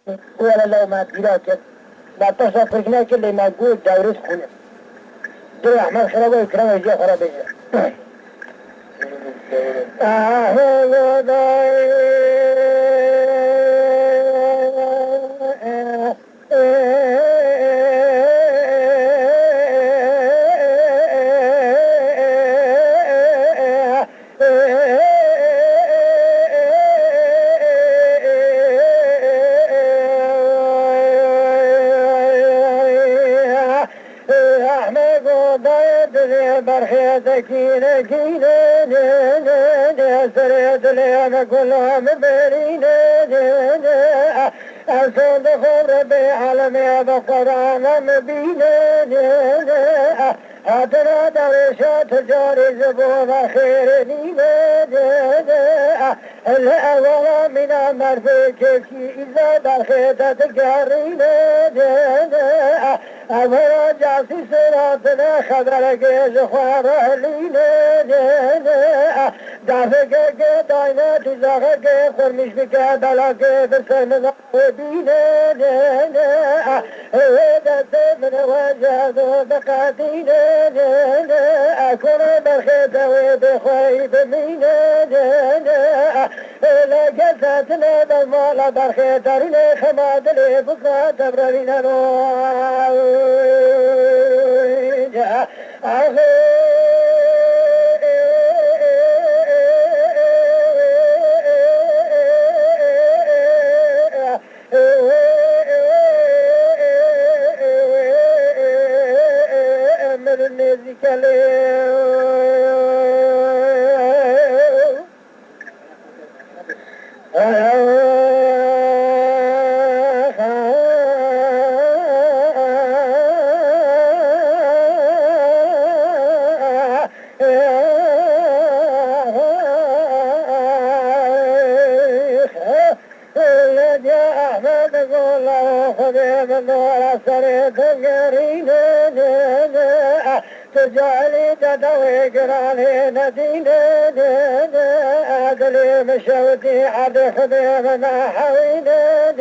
ولا لو ما تلاقي لا تصفر كل اللي موجود دورس خونه دو أحمد خرابه يكرم يجي خرابه كينا سريت لينا كلهم برينا أسود خبر بعالمي بقرانا مبينا هاتنا درشات جاري زبون خير دينا الأول من أمر في كيكي إذا دخلت تجارينا أمر جاسي سراتنا خبرك زخوار أهلينا دافك داينا تزاغك خرمش بك دلاك بسن بينا هذا من وجهد بقاتينا أكون برخيت وبخيب مينا لقيتنا بالمال برخيت رينا خماد لي بقات برينا روجا تجعلي تدوي قراني ندينا أدلي مشوتي عد خدمنا حوينا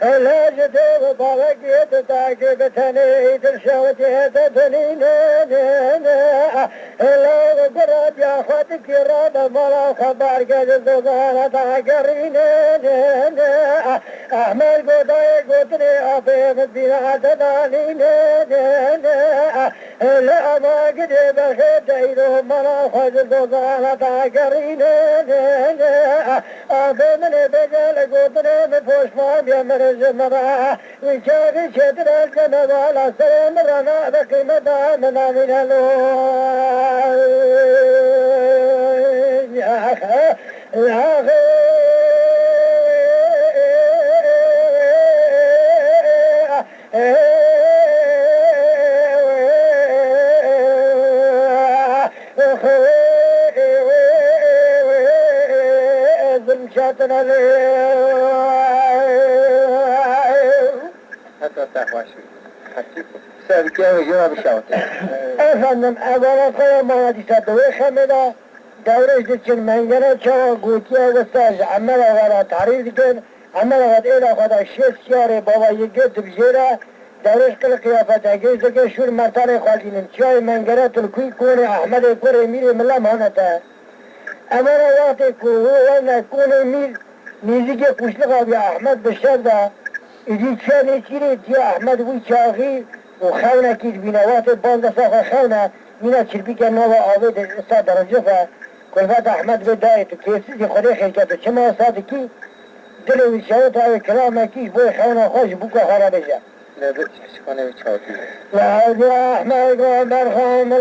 لاجتي وطلقيت تاقبتني ترشوتي تدنينا لو قرب يا خدك راد ملا خبر قد زغانا تاقرينا أحمد قداي قدري أبيب الدينا تدانينا لا ما قد بخيت ايدو ملا خد زغانا تاقرينا أبيب من بجال قدري بفوش فام يمر زمرا وشاقي شدر الجنوالا سيمرنا بقيمة منا من يا أخي يا أخي زمشاتنا حتى تحواشي سابقا وجواب الشوطي افندم اولا قوة ما دي صدوي خمدا دورش دي منجنة چوا قوتيا وستاج عملا غلا تعريض كن عملا غد إلا خدا شيس سياري بابا يجد بجيرا دورش كل قيافة جيز دكي شور مرتان خالدين چای منجنة تلقوي كوني احمد كوري ميري ملا مانتا امانا وقتی که هو نکنه میزی قشلقا بی احمد بشرده ایدی چه نیچیره دی احمد وی چاقی و خونه کید بینوات باند ساخه خونه مینا چربی که نوه آوه در استا درجه فا کلفت احمد به دایت کیسیزی خوده خیلکت و چه ما ساده کی دل وی شاوت آوه کلامه کیش بوی خونه خوش بوکا خاره بجه لابد تحشقانه بچاوتي وعادي احمد و برخام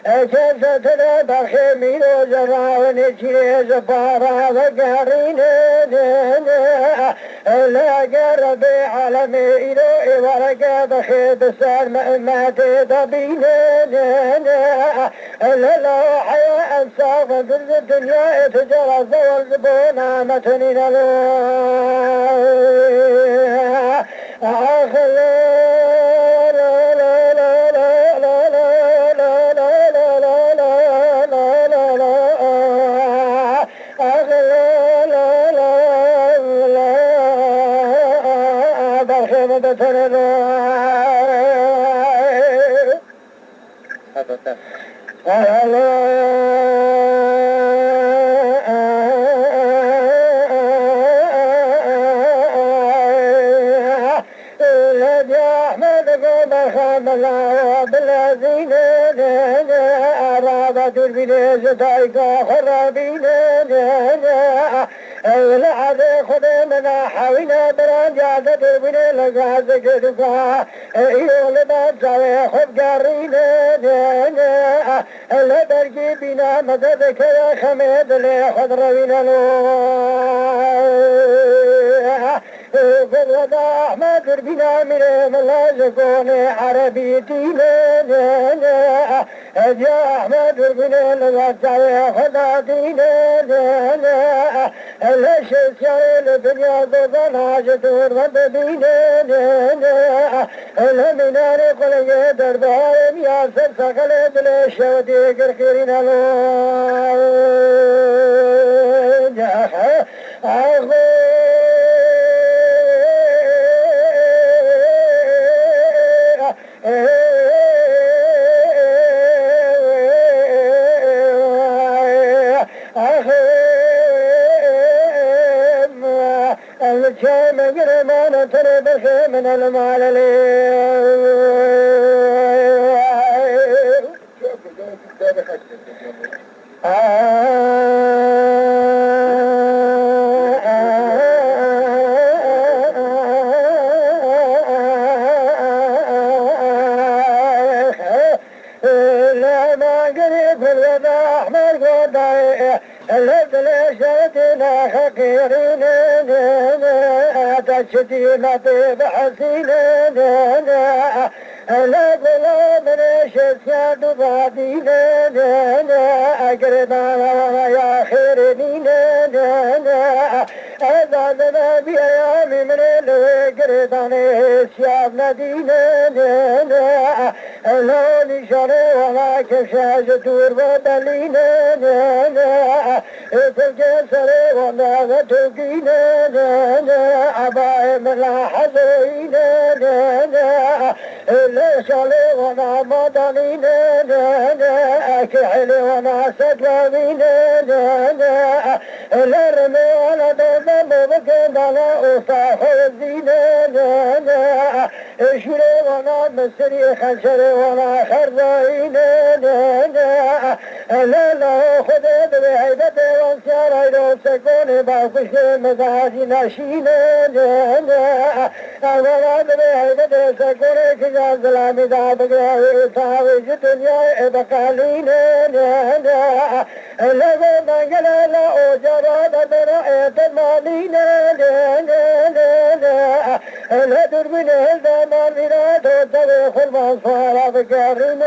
أجازتنا بخيمين وزرع ونجري زبارة وقارين لا قرب عالمي إلو ورقة بخيب سار ما تدبين لا حياة أنصاف في الدنيا تجرى زوال زبونا متنين خدمنا حوينا برانجا تدربنا لغاز كدفا يولي بابزاوي خب قارينا لا برقي بنا مددك يا خميد لي خد روينا فرد أحمد ربنا من ملازقون عربي دينا يا أحمد ربنا لغاز خدا دينا ليش الشعر الدنيا ضدنا جدور ودبينا لمنا نقول يدر بهم يا سرسقل بليش ودي قرقرنا من المال لا ما قريب الوضع أحمد قضاء لشتنا خقيرين تشتينا طيب حسين لا قلا من الشسياد بعدين أقربنا يا خيرين أذاننا بأيام من القربان سياب ندينا لا نشري ولا كشاش دور ودلينا الجسر ولا تقينا أبا من حزين ليش علي ولا مدنين كحل ولا سدوين الرمي ولا دم بكن على أصاح الزين شري ولا مسري خشر ولا خرين لا خذ بعيدة وانسار لو سكون باقش مزاجي ناشين ولا بعيدة سكون كجاز سلامي دابقى تاوج الدنيا بقالين لغو منقل لا أجرى برأيت المالين لا دربين الزمان بنا تتريخ المصفار بكارين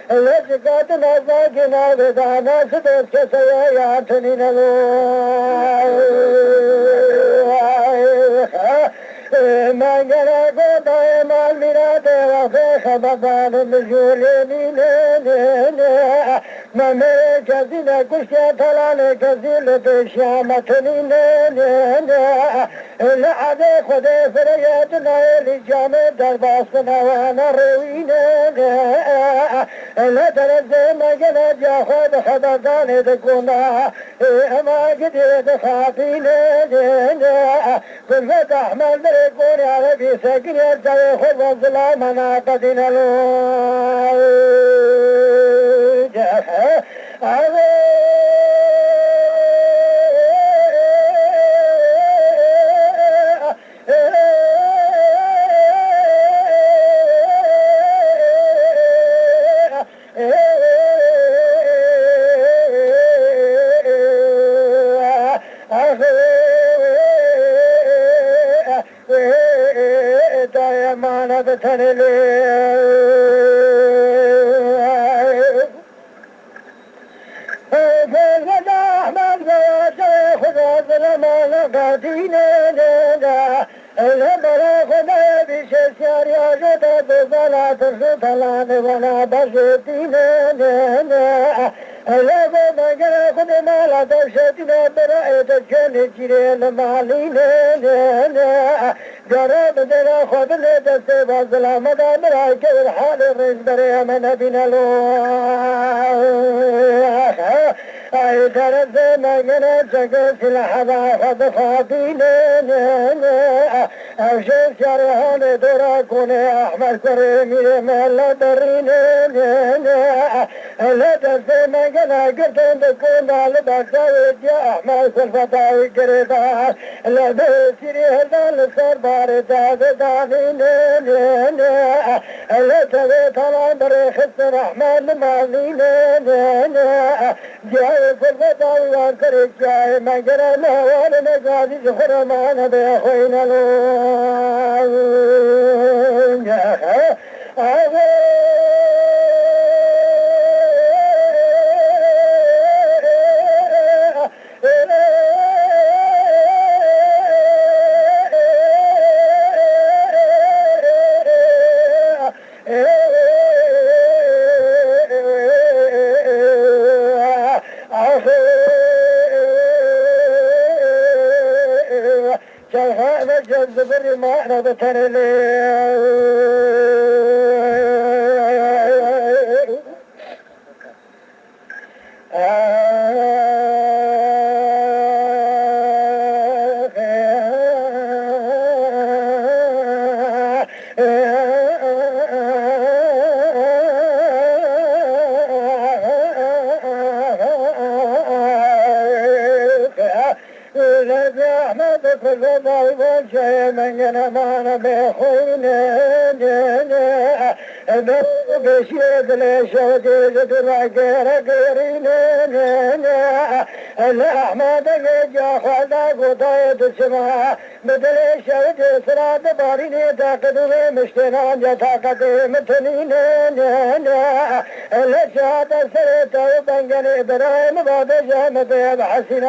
لا شكات نزاكنا بدانا ستوت كسياتنين منقل قضاء مال بنا ترخي خبطان بجولين ما ميكزين كشكي طلال كزيل تشامتنين لعدي خدي فرياتنا اللي جامد درباسنا وانا روين لا تنزي مقنا جاخد خبطان تكونا اما قديد خاطين كل تحمل بريكون عربي سكين يرتوي خد وظلامنا قدنا بتنلي فزد أحمد زواجه خدا ظلمان قدينه لبرا خدا بشسيار ياجد بزلا ترسطلان ولا بشتينه لبا مگر خود مالا تشتينه برأيت جن جيرين مالينه جرب دل خود لدست بزلا مدامرا كبر حال الرز بري من بنالو أي ترد مجنة شكس الحبا خد خابينين أوشيف شرهان دورا كوني أحمد كريمي مهلا درينين لا تسي مجنة قرتن تكون على بكتاوي يا أحمد سلفتاوي قريبا لا بسيري هلدان لسربار تازدانين لا تبي طلع بريخ الرحمن مالين جاي سلفتاوي وانكرك جاي مجنة نوال نقاضي زخرمان بأخوين الزبر ما نبتن بشيد لشوت زدرا غيرين الأحمد جا خدا قطاية السماء بدل شوت سراد بارين تاقدو مشتنان جا تاقد متنين لشاد سرطة وبنجن إبراهيم بعد جامد بحسين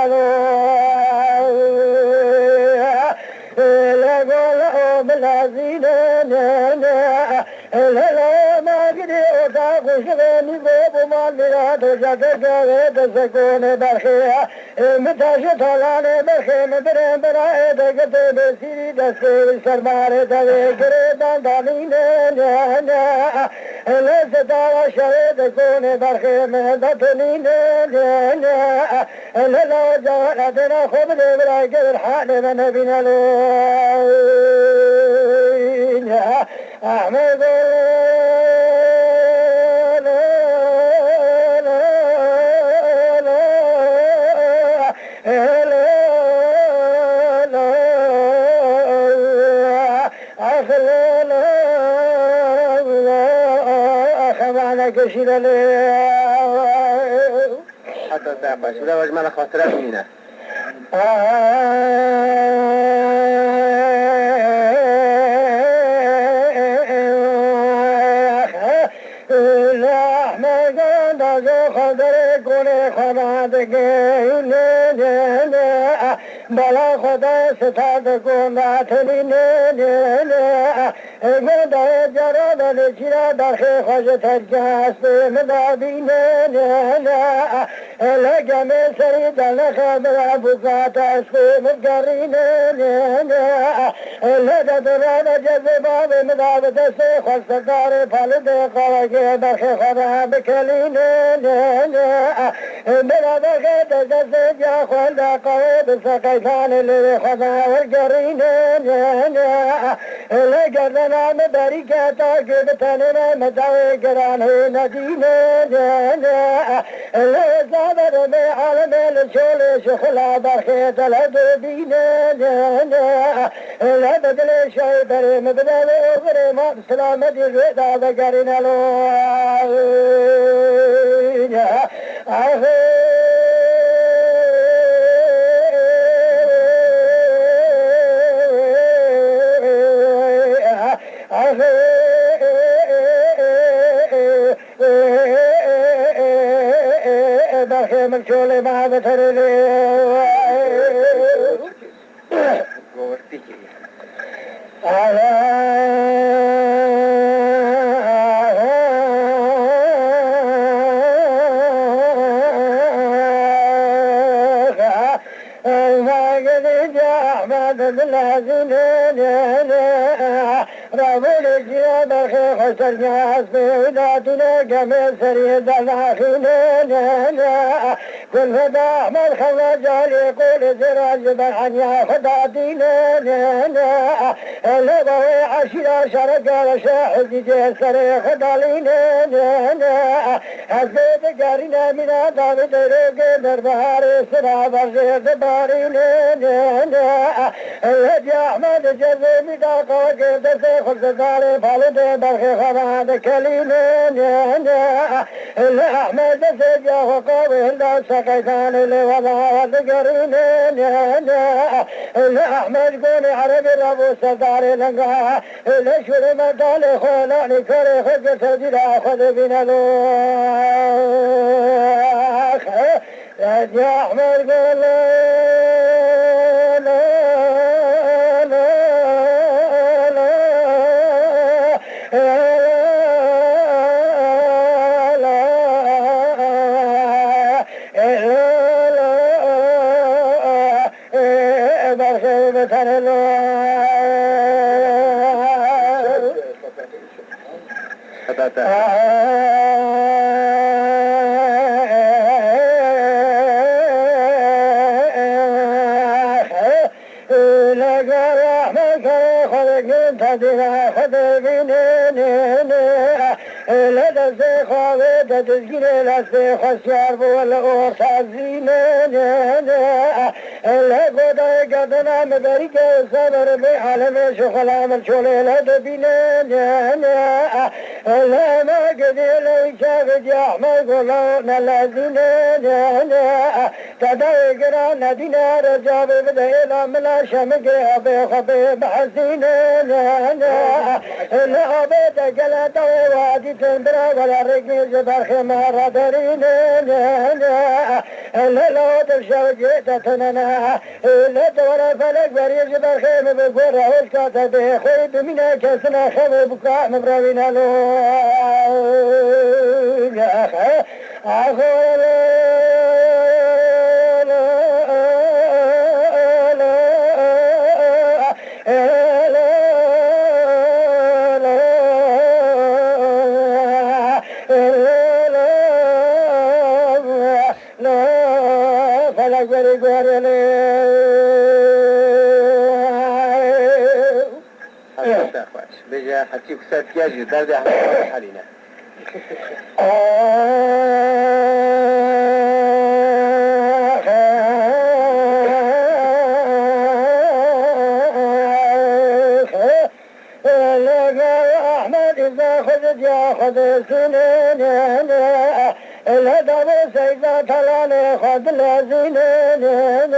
لقول ملازين لا ما قدي أتاق شغني بوب ماليات جاكك غيت سكون برخيا متاش طلال برخي مدرين برائي دقت بسيري دسكي سرمار دوي قريبان دالين لستاوا شريد كون برخي مدتنين للا جوالتنا خبل براي قدر حال من بنالوين أحمد كشيل حتى تعبش ولا وجمال خاطر مينا لا أحمد دازو خضر كوني خنادك بلا خدا ستاد كونا تنين قدا جراد لشرا درخي خوش ترجاس مدابين لقم سريد لخبر بزات اسفي مدقرين لدد رانا جذباب مداب دسي خوش تقاري فالد قوكي درخي خدا بكلين بلا درخي تجسي جا خوندا قوي بسقي ثاني اللي خدا والقرين لقدنا مباركة قبتنا مدعي قرانه ندينا لزابر بعالم الشول شخلا برخيط الهدبينا لبدل شوي بري مبدل وغري ما بسلامة الرضا بقرنا له I شغل ما بترلي گوشتی که رابول الجياد خيخ الناس بولادنا قميص سريد الأخينا كل فدا أحمد خواجال يقول زراج برحن يا خدا دينا لبوي عشيرة شرق شاحد جي سري خدا لينا حسبت قارنا من داود روك دربار سرا برزيد بارينا الهدي أحمد جزي مداقا قد سيخل زداري فالد برخي خماد كلينا الأحمد سيجا وقاوه الله سقيتان لوضع وذكرينا الأحمد قولي عربي ربو سداري لنقا الأشهر مدالي خولاني كري خذ سجلا خذ بنا لوخ يا أحمد قولي تسجيل الأسفي خسيار والأور سازينا لقد قدنا مبارك صبر بعالم شخلا من شولي لدبينا لما قدي لو شاف جاحمد قلونا لازينا تدايقنا ندينا رجاب بدا إلى ملا شمك أبي خبي بحسينا لأبيت قلتا وادي تندرا ولا رقي زبر خمار درينا لا تشاو جيتتنا لا تورا فلك بريج برخيم بقرة والكاتا بخيب منا كسنا خب بكاء مبراوينا له أخوة بجا حتى كسات كاجي درد أحمد حالينا أحمد إذا خذت ياخذ سنين الهدف سيدا طلعني خذ لازينين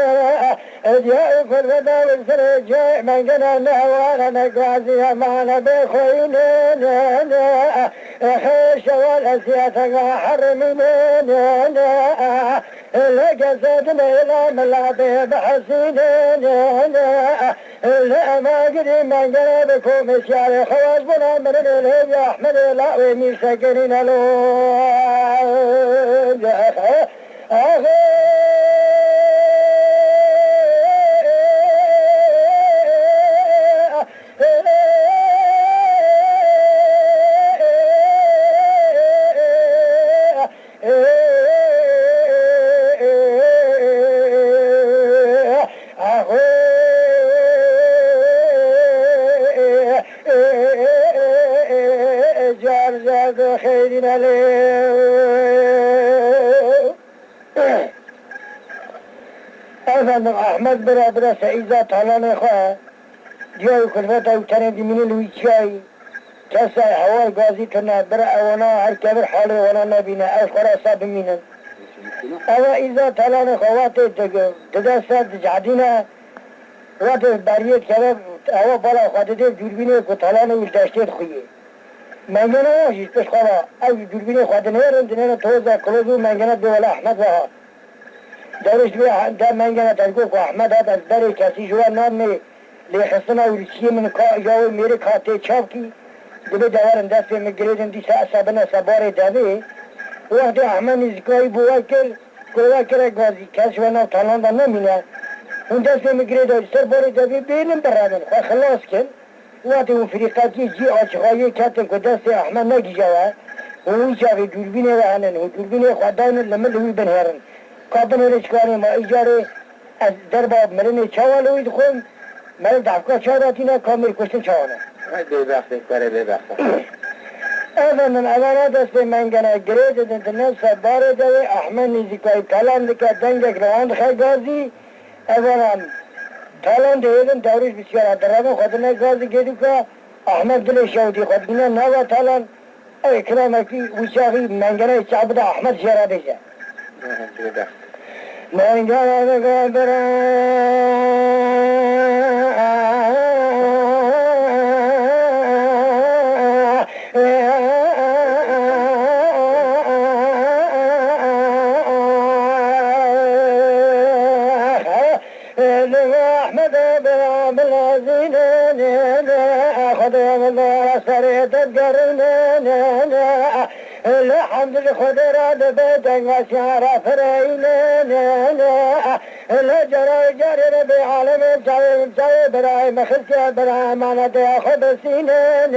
جاء كل فدا والسرجاء من قنا نهوانا نقازي أمانا بخوينين خيش والأسياسة حرمينين لقصدنا إلى ملابي بحسينين ما قدي من قلبكم الشارع خواص بنا من الهيب يا أحمد لا ويمي سكرين خيرنا أفهم أحمد برادر سعيدة طالان خواه جاي كلفتا وتنب من الويتشاي كسا هوا غازي تنا برا وانا هر كبر حالي وانا نبينا أشخرا صاب منن أما إذا طالان خوات تدسا تجعدنا وات بريت كبر هوا بالا خاطده دوربينه كطالان وشداشتت خويه منگنه هیچ پس خواهد او دوربین خواهد نیرم دنیا توزه کلوزو منگنه دولا احمد وها دورش بیا ده منگنه تلگو که احمد هد از بری کسی جوا نام لیخستنا و ریچی من جاوی میره کاته چاپ کی دبی دوارن دست مگریدن دیسا اصابنا سبار دوی وقتی احمد نزکایی بواکر گازی کس و نام تالان دا نمینه اون دست مگرید سر بار دوی بینم برادن خواه خلاص کن وقتی اون فریقاتی جی آچغایی کتن که دست احمد نگی جوه اون چاقی دوربینه وحنن و دوربینه خودداین لمن هوی بنهرن کابن رشکانی ما ایجاره از درباب مرنه چاوالوی دخون مرن دفکا چاواتینا کامل کشتن چاوانه ببخته کاره ببخته اولا دست منگنه گرید دنتنه سباره دوی احمد نیزیکای تلان دکه دنگک روان خیلی گازی اولا تالان دیدن دورش بسیار درابه خودنه گازی گیدو که احمد دل شودی خودگینه نوا تالان اکرامکی وچاقی منگنه چعبده احمد شیره دیشه منگنه دکه الحمد لخدر بدن وشعر فرينا لا جرى جرى بعالم جاي براي مخلص براي ما ناخذ سينا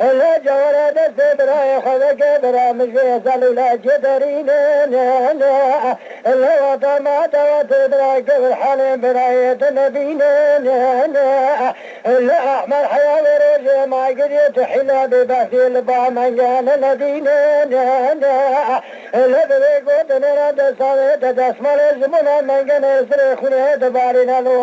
لا جرى دس براي خذك براي مش يزال لا جدرينا لا وطا ما دوت براي قبل حال براي نبينا لا احمد حياه روج ما قدرت حلا ببخيل بعميان ندينا لا بريقود نراد صارت دسمال زمنا من جن سرخونه دبارنا لو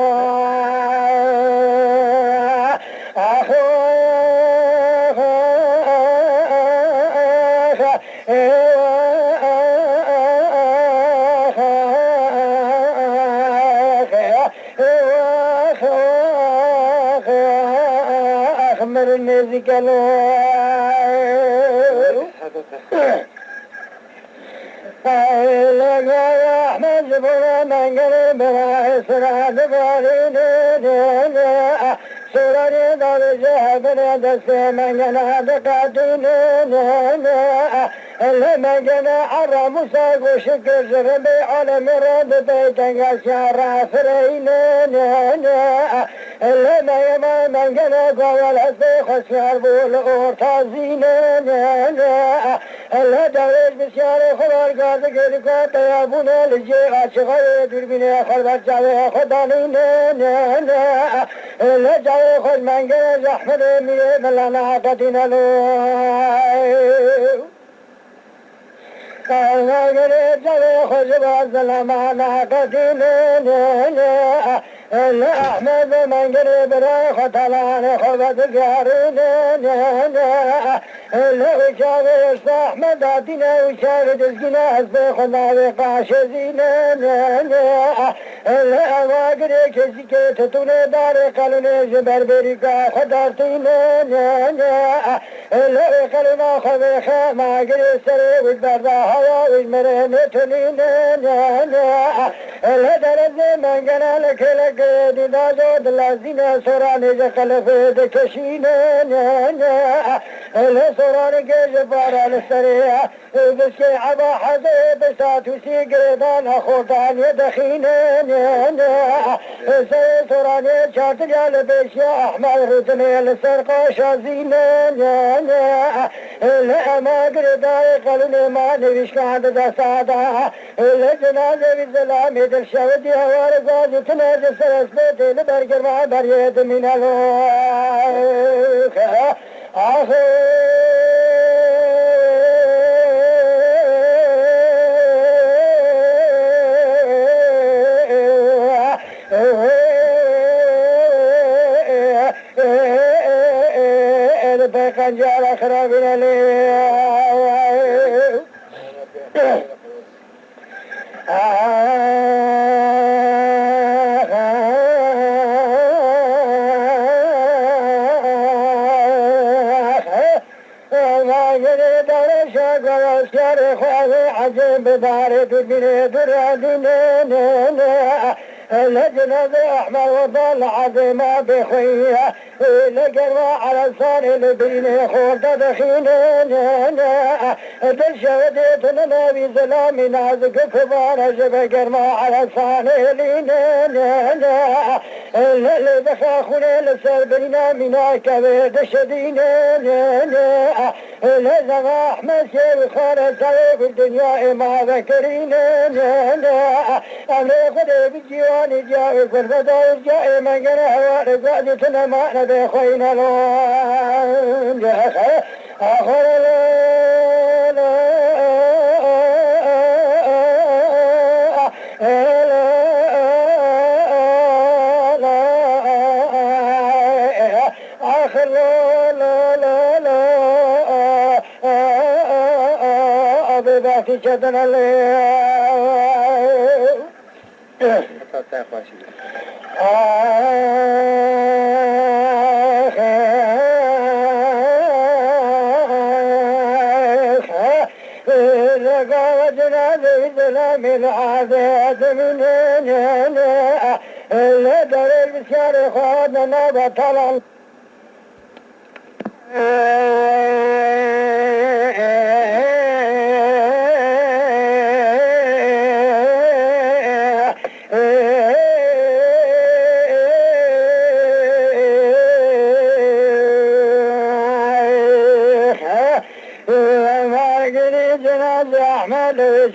أخمر المزيكا يا أحمد زبنا من قلب راي سراد بارينا سراني دار جهبنا دس من جنا دقاتنا لما جنا عرى موسى وشكر زربي على مراد بيتنا شعر فرينا لما يما من جنا قوال أسيخ الشعر بول أورتازينا لا دارش بسيار خلال قادق لكات يابونا لجي عاشقاء دربين خلبات جاوه خدانينا لا جاوه خد من جنا زحمد ميه ملانا قدنا لو قالنا جنا جاوه خد بازلما قدنا لا أحمد من قريب رايخ طلعنا خبط جارنا لا وشاوي أحمد عدنا وشاوي دزقنا أصبحنا وقاش زينا لا ما قريب كسي تطولي داري قالوا جبر بريكا خدارتنا لا قالنا خبيخا ما قريب سري والبرد هوا والمرين تنينا لا درز من قنا لك قيد دازود لازينا سوراني جخلف دكشينا لا سوراني جبارا للسريع بسكي عبا حزي بسات وسيقردان أخوتان يدخينا سوراني شارت جال بيشيا أحمد رتني للسرقا شازينا لا ما قرداي قلني ما نبيشك عند دا سادا لجنازة بالزلام يدل شاودي هوار قاضي تنازل سرس بيتي لبرقر مع بريد من الوخ بقنجار خرابنا ليه عجب دار تدبير درا لجنة أحمر وضل عظيمة بخية لقروا على صار البين خورد دخينا تشهدت النبي سلام نازك كبار جب قرما على صانلين اللي دخاخنا لسر بينا منا كبير شدين لازم أحمد شيء خارج في الدنيا ما ذكرين أمري خذ بالجوان جاء في الفضاء جاء من قرأ ورقادتنا ما نبي خوينا لون آخر في شدنا من عادات من لا دري بشار خادنا بطلع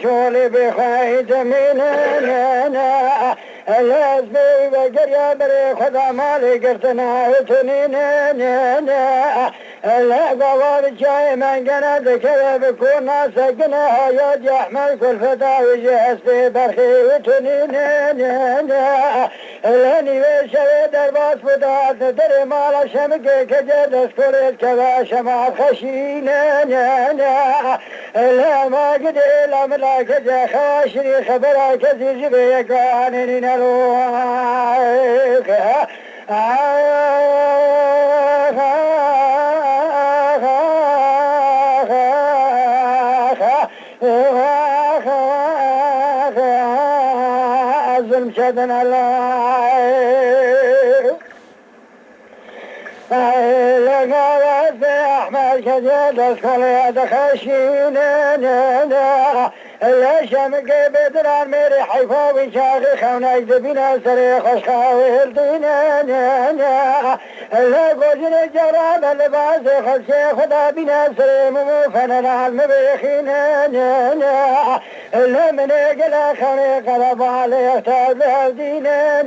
شولي بخايد مننا الاسبي بقريا بري خذا مالي قرتنا وتنينا لا قوار جاي من قند كذا بكون ناس قناها يا احمد كل فتاوي جهز في برخي وتنينا لاني وشوي درباس فتاة دري مالا شمك كجد اسكوليت كذا شمع خشينا لا ما قد إلا ملاك جا خواشني خبرا كزي جبي قوانين نلوك الظلم شدنا الله لقاوات في أحمد كجد اسكوليت خشينا لا شمك بدران ميري حيفاوي شاخي خونا يجبنا سري خوش خاوير دينا لا قوزن الجراب اللباس خلشي خدا بنا سري مموفنا العلم بيخينا لا من اقلا خوني قلب علي اختار بهدينا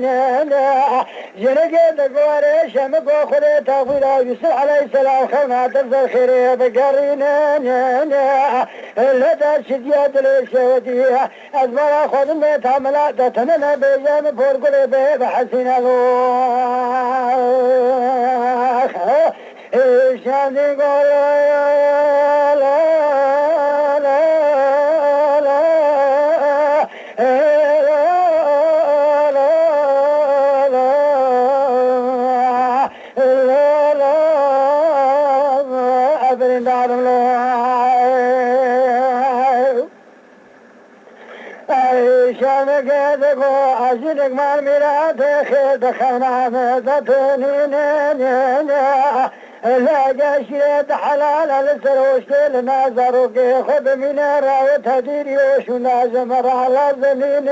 جنك دقواري شمك وخلي تغفيرا يسر عليه السلام خونا ترزا خيري بقرينا لا تشد يد شوديها أزمرا خودم تعملا تتمنى بيجان فورقل بحسين الله شادي قول لا شامك دقو عزيزك مال ميرات خير دخلنا مزتنين لا جاشيت حلال لسروش كل نازروك خذ من راوت هديري وشو لازم على زمين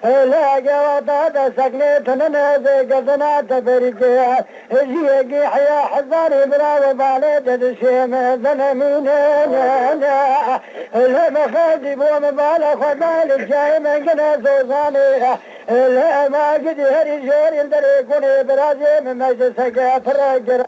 لا جواتا سكنتنا نازي قدنا تبريكي جيجي حيا حزاري براو بالي تدشيم زنمين لا مخازب ومبالغ خدال الجاي من قنا زوزاني لا ما قد هري جوري اندري كوني برازي من مجلسك فرق